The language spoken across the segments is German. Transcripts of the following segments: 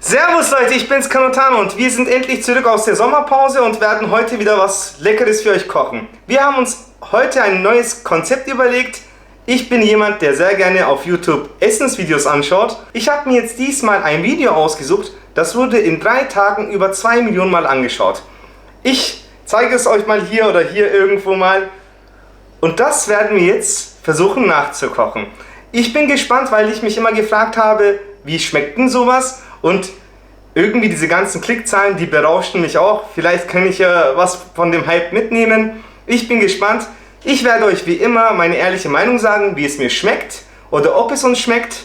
Servus Leute, ich bin's Kanotano und wir sind endlich zurück aus der Sommerpause und werden heute wieder was Leckeres für euch kochen. Wir haben uns heute ein neues Konzept überlegt. Ich bin jemand, der sehr gerne auf YouTube Essensvideos anschaut. Ich habe mir jetzt diesmal ein Video ausgesucht, das wurde in 3 Tagen über 2 Millionen Mal angeschaut. Ich zeige es euch mal hier oder hier irgendwo mal. Und das werden wir jetzt versuchen nachzukochen. Ich bin gespannt, weil ich mich immer gefragt habe, wie schmeckt denn sowas? Und irgendwie diese ganzen Klickzahlen, die berauschen mich auch. Vielleicht kann ich ja was von dem Hype mitnehmen. Ich bin gespannt. Ich werde euch wie immer meine ehrliche Meinung sagen, wie es mir schmeckt oder ob es uns schmeckt.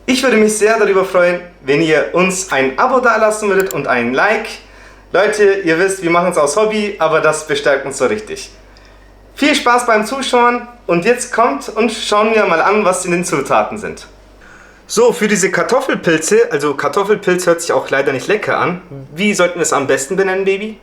Ich würde mich sehr darüber freuen, wenn ihr uns ein Abo dalassen würdet und ein Like. Leute, ihr wisst, wir machen es aus Hobby, aber das bestärkt uns so richtig. Viel Spaß beim Zuschauen und jetzt kommt und schauen wir mal an, was in den Zutaten sind. So, für diese Kartoffelpilze, also Kartoffelpilz hört sich auch leider nicht lecker an. Wie sollten wir es am besten benennen, Baby?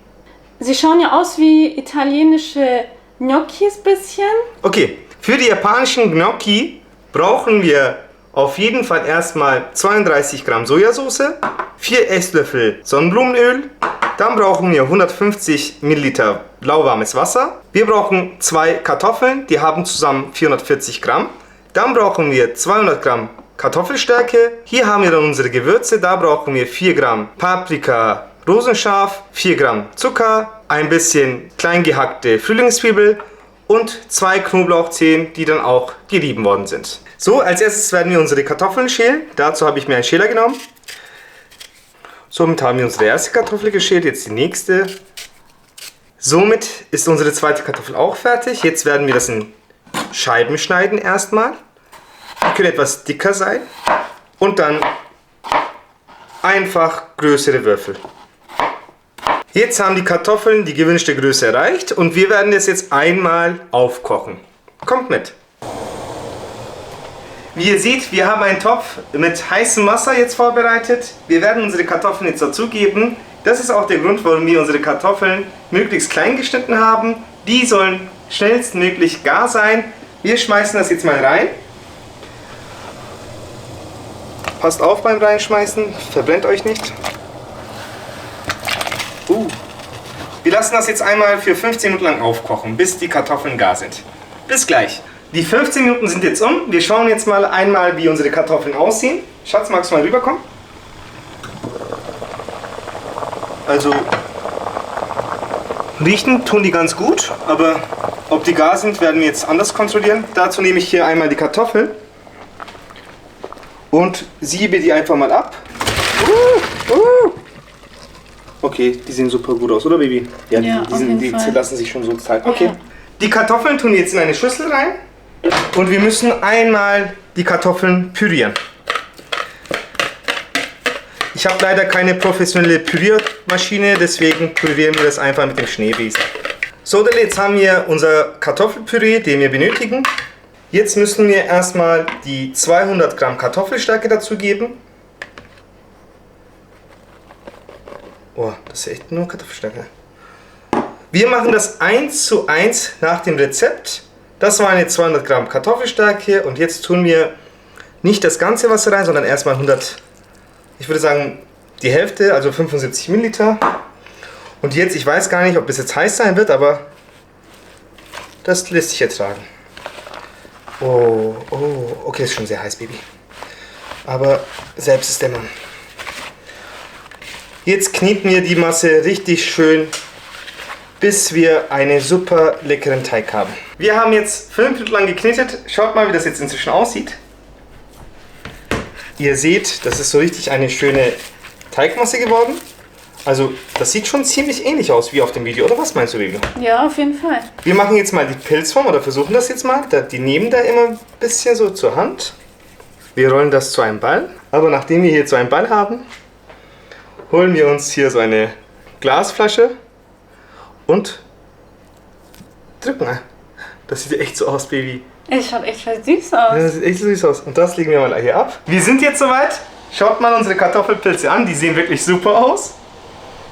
Sie schauen ja aus wie italienische Gnocchis bisschen. Okay, für die japanischen Gnocchi brauchen wir auf jeden Fall erstmal 32 Gramm Sojasauce, 4 Esslöffel Sonnenblumenöl, dann brauchen wir 150 Milliliter lauwarmes Wasser. Wir brauchen 2 Kartoffeln, die haben zusammen 440 Gramm. Dann brauchen wir 200 Gramm Kartoffelstärke. Hier haben wir dann unsere Gewürze, da brauchen wir 4 Gramm Paprika rosenscharf, 4 Gramm Zucker, ein bisschen klein gehackte Frühlingszwiebel und 2 Knoblauchzehen, die dann auch gerieben worden sind. So, als erstes werden wir unsere Kartoffeln schälen. Dazu habe ich mir einen Schäler genommen. Somit haben wir unsere erste Kartoffel geschält, jetzt die nächste. Somit ist unsere zweite Kartoffel auch fertig. Jetzt werden wir das in Scheiben schneiden erstmal. Die können etwas dicker sein. Und dann einfach größere Würfel. Jetzt haben die Kartoffeln die gewünschte Größe erreicht und wir werden das jetzt einmal aufkochen. Kommt mit! Wie ihr seht, wir haben einen Topf mit heißem Wasser jetzt vorbereitet. Wir werden unsere Kartoffeln jetzt dazugeben. Das ist auch der Grund, warum wir unsere Kartoffeln möglichst klein geschnitten haben. Die sollen schnellstmöglich gar sein. Wir schmeißen das jetzt mal rein. Passt auf beim Reinschmeißen, verbrennt euch nicht. Wir lassen das jetzt einmal für 15 Minuten lang aufkochen, bis die Kartoffeln gar sind. Bis gleich. Die 15 Minuten sind jetzt um. Wir schauen jetzt mal einmal, wie unsere Kartoffeln aussehen. Schatz, magst du mal rüberkommen? Also, riechen tun die ganz gut, aber ob die gar sind, werden wir jetzt anders kontrollieren. Dazu nehme ich hier einmal die Kartoffeln und siebe die einfach mal ab. Okay, die sehen super gut aus, oder Baby? Ja, die lassen sich schon so zeigen. Okay. Ja. Die Kartoffeln tun wir jetzt in eine Schüssel rein und wir müssen einmal die Kartoffeln pürieren. Ich habe leider keine professionelle Püriermaschine, deswegen pürieren wir das einfach mit dem Schneebesen. So, jetzt haben wir unser Kartoffelpüree, den wir benötigen. Jetzt müssen wir erstmal die 200 Gramm Kartoffelstärke dazugeben. Oh, das ist echt nur Kartoffelstärke. Wir machen das 1:1 nach dem Rezept. Das waren jetzt 200 Gramm Kartoffelstärke und jetzt tun wir nicht das ganze Wasser rein, sondern erstmal 100, ich würde sagen die Hälfte, also 75 Milliliter. Und jetzt, ich weiß gar nicht, ob es jetzt heiß sein wird, aber das lässt sich ertragen. Oh, okay, ist schon sehr heiß, Baby. Aber selbst ist der Mann. Jetzt kneten wir die Masse richtig schön, bis wir einen super leckeren Teig haben. Wir haben jetzt 5 Minuten lang geknetet. Schaut mal, wie das jetzt inzwischen aussieht. Ihr seht, das ist so richtig eine schöne Teigmasse geworden. Also, das sieht schon ziemlich ähnlich aus wie auf dem Video, oder was meinst du, Baby? Ja, auf jeden Fall. Wir machen jetzt mal die Pilzform oder versuchen das jetzt mal. Die nehmen da immer ein bisschen so zur Hand. Wir rollen das zu einem Ball. Aber nachdem wir hier so einen Ball haben, holen wir uns hier so eine Glasflasche und drücken. Das sieht echt so aus, Baby. Es schaut echt voll süß aus. Ja, das sieht echt süß aus. Und das legen wir mal hier ab. Wir sind jetzt soweit. Schaut mal unsere Kartoffelpilze an. Die sehen wirklich super aus.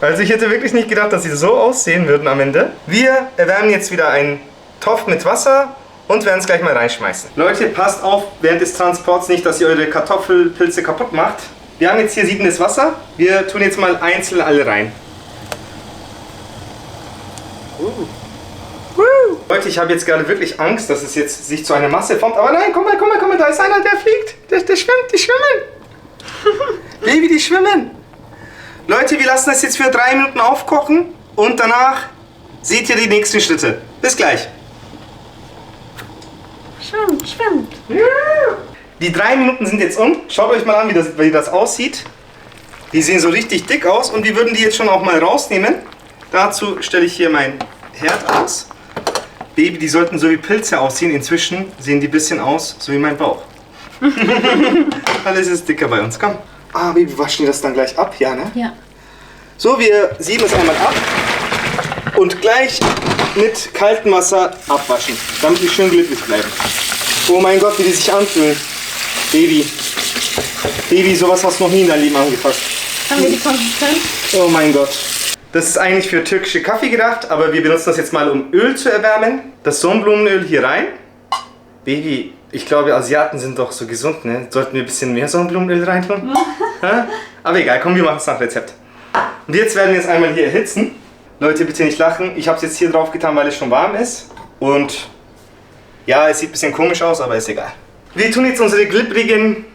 Also ich hätte wirklich nicht gedacht, dass sie so aussehen würden am Ende. Wir erwärmen jetzt wieder einen Topf mit Wasser und werden es gleich mal reinschmeißen. Leute, passt auf während des Transports nicht, dass ihr eure Kartoffelpilze kaputt macht. Wir haben jetzt hier siedendes Wasser. Wir tun jetzt mal einzeln alle rein. Leute, ich habe jetzt gerade wirklich Angst, dass es jetzt sich zu einer Masse formt. Aber nein, guck mal, da ist einer, der fliegt. Der schwimmt, die schwimmen. Baby, die schwimmen. Leute, wir lassen das jetzt für 3 Minuten aufkochen und danach seht ihr die nächsten Schritte. Bis gleich. Schwimmt. Die 3 Minuten sind jetzt um. Schaut euch mal an, wie das aussieht. Die sehen so richtig dick aus und wir würden die jetzt schon auch mal rausnehmen. Dazu stelle ich hier mein Herd aus. Baby, die sollten so wie Pilze aussehen. Inzwischen sehen die ein bisschen aus, so wie mein Bauch. Alles ist dicker bei uns. Komm. Ah, Baby, waschen die das dann gleich ab? Ja, ne? Ja. So, wir sieben es einmal ab und gleich mit kaltem Wasser abwaschen, damit die schön glitschig bleiben. Oh mein Gott, wie die sich anfühlen. Baby, sowas hast du noch nie in deinem Leben angefasst. Haben wir die Konsistenz? Oh mein Gott. Das ist eigentlich für türkische Kaffee gedacht, aber wir benutzen das jetzt mal, um Öl zu erwärmen. Das Sonnenblumenöl hier rein. Baby, ich glaube, Asiaten sind doch so gesund, ne? Sollten wir ein bisschen mehr Sonnenblumenöl rein tun? Aber egal, komm, wir machen es nach Rezept. Und jetzt werden wir es einmal hier erhitzen. Leute, bitte nicht lachen. Ich habe es jetzt hier drauf getan, weil es schon warm ist. Und ja, es sieht ein bisschen komisch aus, aber ist egal. Wir tun jetzt unsere glibbrigen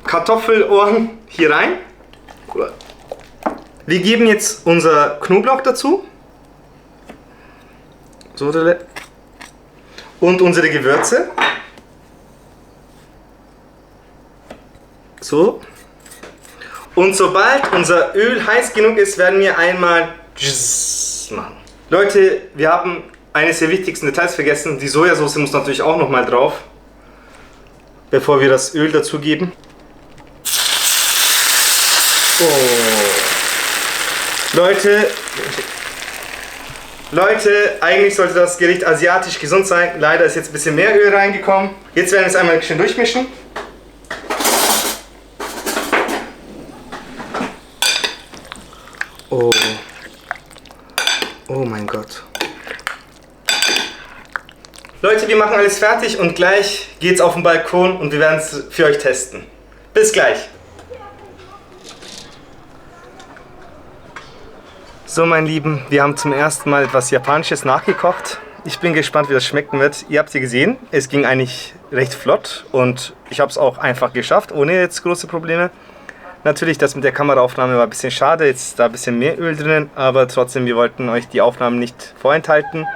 Kartoffelohren hier rein. Wir geben jetzt unser Knoblauch dazu. So, und unsere Gewürze. So. Und sobald unser Öl heiß genug ist, werden wir einmal machen. Leute, wir haben eines der wichtigsten Details vergessen. Die Sojasauce muss natürlich auch noch mal drauf, bevor wir das Öl dazugeben. Oh. Leute, eigentlich sollte das Gericht asiatisch gesund sein. Leider ist jetzt ein bisschen mehr Öl reingekommen. Jetzt werden wir es einmal schön durchmischen. Oh. Oh mein Gott. Leute, wir machen alles fertig und gleich geht's auf den Balkon und wir werden es für euch testen. Bis gleich. So, meine Lieben, wir haben zum ersten Mal etwas Japanisches nachgekocht. Ich bin gespannt, wie das schmecken wird. Ihr habt ja gesehen, es ging eigentlich recht flott und ich habe es auch einfach geschafft, ohne jetzt große Probleme. Natürlich, das mit der Kameraaufnahme war ein bisschen schade, jetzt ist da ein bisschen mehr Öl drin, aber trotzdem, wir wollten euch die Aufnahmen nicht vorenthalten.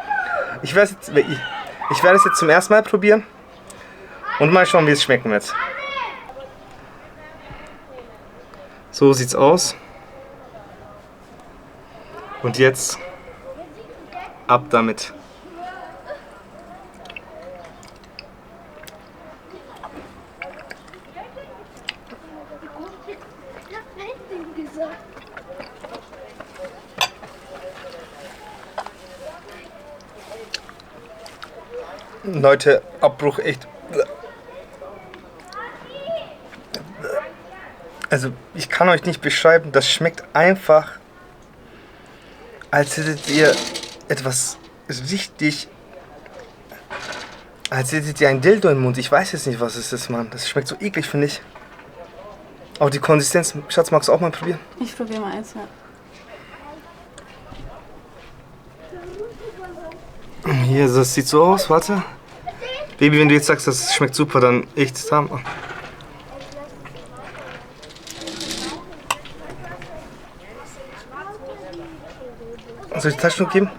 Ich werde es jetzt zum ersten Mal probieren und mal schauen, wie es schmecken wird. So sieht's aus. Und jetzt ab damit. Leute, Abbruch echt. Also, ich kann euch nicht beschreiben, das schmeckt einfach, als hättet ihr etwas richtig. Als hättet ihr ein Dildo im Mund. Ich weiß jetzt nicht, was es ist, Mann. Das schmeckt so eklig, finde ich. Auch die Konsistenz. Schatz, magst du auch mal probieren? Ich probiere mal eins, ja. Hier, das sieht so aus, warte. Baby, wenn du jetzt sagst, das schmeckt super, dann echt. Soll ich die Taschentuch geben?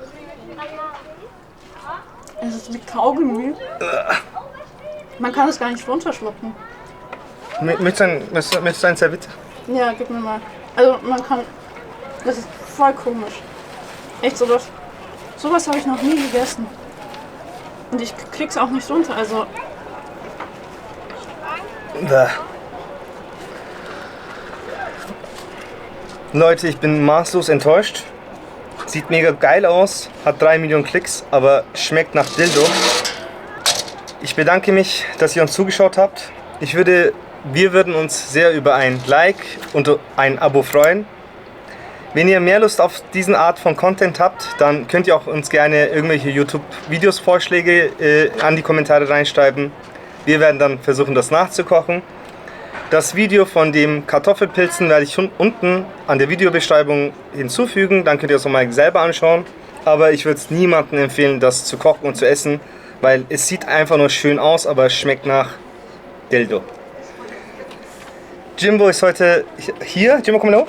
Es ist wie Kaugummi. Man kann es gar nicht runterschlucken. Möchtest du ein Serviette? Ja, gib mir mal. Also man kann. Das ist voll komisch. Echt sowas. Sowas habe ich noch nie gegessen. Und ich krieg's auch nicht runter. Also. Da. Leute, ich bin maßlos enttäuscht. Sieht mega geil aus, hat 3 Millionen Klicks, aber schmeckt nach Dildo. Ich bedanke mich, dass ihr uns zugeschaut habt. Wir würden uns sehr über ein Like und ein Abo freuen. Wenn ihr mehr Lust auf diesen Art von Content habt, dann könnt ihr auch uns gerne irgendwelche YouTube-Videos-Vorschläge an die Kommentare reinschreiben. Wir werden dann versuchen, das nachzukochen. Das Video von dem Kartoffelpilzen werde ich unten an der Videobeschreibung hinzufügen. Dann könnt ihr es nochmal selber anschauen. Aber ich würde es niemandem empfehlen, das zu kochen und zu essen, weil es sieht einfach nur schön aus, aber es schmeckt nach Dildo. Jimbo ist heute hier. Jimbo, komm mal hoch.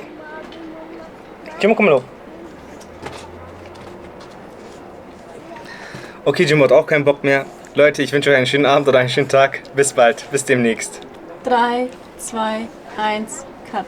Jimbo, komm mal hoch. Okay, Jimbo hat auch keinen Bock mehr. Leute, ich wünsche euch einen schönen Abend oder einen schönen Tag. Bis bald. Bis demnächst. 3, 2, 1, Cut.